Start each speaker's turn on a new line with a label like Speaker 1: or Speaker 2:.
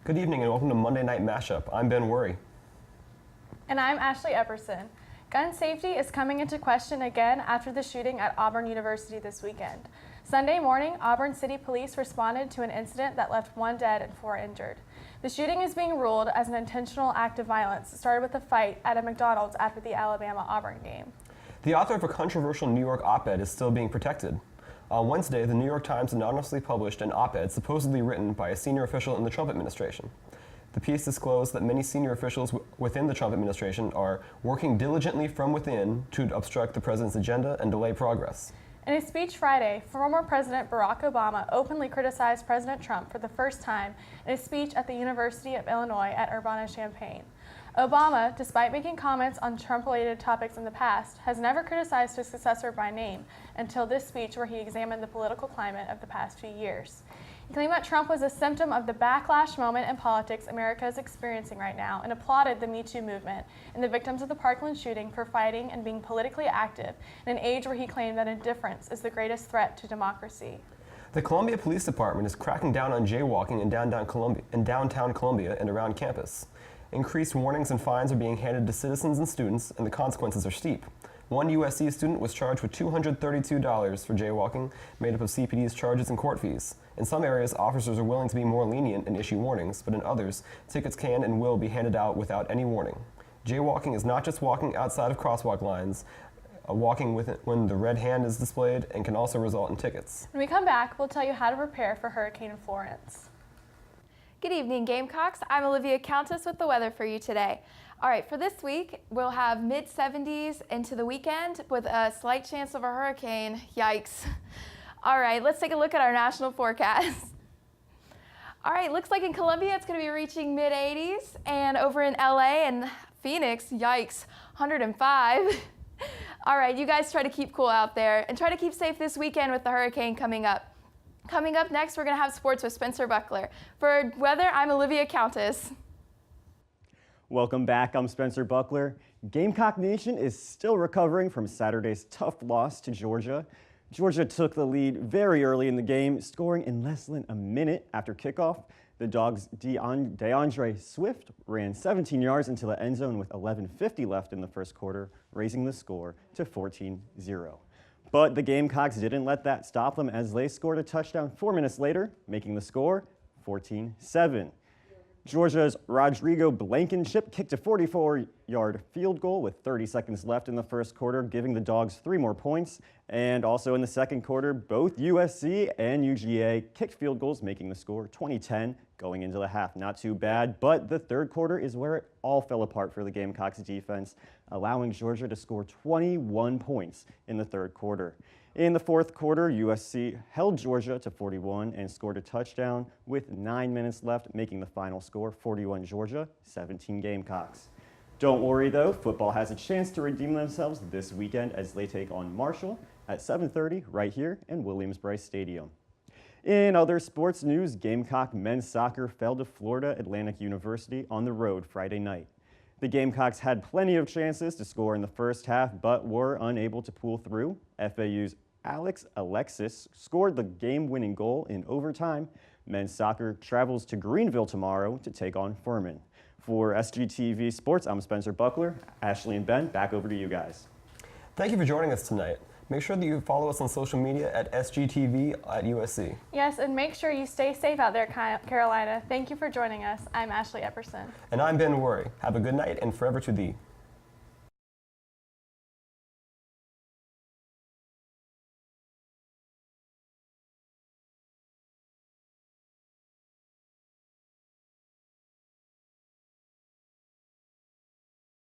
Speaker 1: Good evening and welcome to Monday Night Mashup. I'm Ben Worry.
Speaker 2: And I'm Ashley Epperson. Gun safety is coming into question again after the shooting at Auburn University this weekend. Sunday morning, Auburn City Police responded to an incident that left 1 dead and 4 injured. The shooting is being ruled as an intentional act of violence, started with a fight at a McDonald's after the Alabama-Auburn game.
Speaker 1: The author of a controversial New York op-ed is still being protected. On Wednesday, the New York Times anonymously published an op-ed supposedly written by a senior official in the Trump administration. The piece disclosed that many senior officials within the Trump administration are working diligently from within to obstruct the president's agenda and delay progress.
Speaker 2: In a speech Friday, former President Barack Obama openly criticized President Trump for the first time in a speech at the University of Illinois at Urbana-Champaign. Obama, despite making comments on Trump-related topics in the past, has never criticized his successor by name until this speech where he examined the political climate of the past few years. He claimed that Trump was a symptom of the backlash moment in politics America is experiencing right now and applauded the Me Too movement and the victims of the Parkland shooting for fighting and being politically active in an age where he claimed that indifference is the greatest threat to democracy.
Speaker 1: The Columbia Police Department is cracking down on jaywalking in downtown Columbia and around campus. Increased warnings and fines are being handed to citizens and students, and the consequences are steep. One USC student was charged with $232 for jaywalking, made up of CPD's charges and court fees. In some areas, officers are willing to be more lenient and issue warnings, but in others, tickets can and will be handed out without any warning. Jaywalking is not just walking outside of crosswalk lines, walking with it when the red hand is displayed, and can also result in tickets.
Speaker 2: When we come back, we'll tell you how to prepare for Hurricane Florence.
Speaker 3: Good evening, Gamecocks. I'm Olivia Countess with the weather for you today. All right, for this week, we'll have mid-70s into the weekend with a slight chance of a hurricane. Yikes. All right, let's take a look at our national forecast. All right, looks like in Columbia, it's going to be reaching mid-80s, and over in LA and Phoenix, yikes, 105. All right, you guys try to keep cool out there and try to keep safe this weekend with the hurricane coming up. Coming up next, we're going to have sports with Spencer Buckler. For weather, I'm Olivia Countess.
Speaker 4: Welcome back, I'm Spencer Buckler. Gamecock Nation is still recovering from Saturday's tough loss to Georgia. Georgia took the lead very early in the game, scoring in less than a minute after kickoff. The Dogs' DeAndre Swift ran 17 yards into the end zone with 11:50 left in the first quarter, raising the score to 14-0. But the Gamecocks didn't let that stop them as they scored a touchdown 4 minutes later, making the score 14-7. Georgia's Rodrigo Blankenship kicked a 44-yard field goal with 30 seconds left in the first quarter, giving the Dogs 3 more points. And also in the second quarter, both USC and UGA kicked field goals, making the score 20-10 going into the half. Not too bad, but the third quarter is where it all fell apart for the Gamecocks defense, allowing Georgia to score 21 points in the third quarter. In the fourth quarter, USC held Georgia to 41 and scored a touchdown with 9 minutes left, making the final score 41 Georgia, 17 Gamecocks. Don't worry though, football has a chance to redeem themselves this weekend as they take on Marshall at 7:30 right here in Williams-Brice Stadium. In other sports news, Gamecock men's soccer fell to Florida Atlantic University on the road Friday night. The Gamecocks had plenty of chances to score in the first half, but were unable to pull through. FAU's Alex Alexis scored the game-winning goal in overtime. Men's soccer travels to Greenville tomorrow to take on Furman. For SGTV Sports, I'm Spencer Buckler. Ashley and Ben, back over to you guys.
Speaker 1: Thank you for joining us tonight. Make sure that you follow us on social media at SGTV at USC.
Speaker 2: Yes, and make sure you stay safe out there, Carolina. Thank you for joining us. I'm Ashley Epperson.
Speaker 1: And I'm Ben Worry. Have a good night and forever to thee.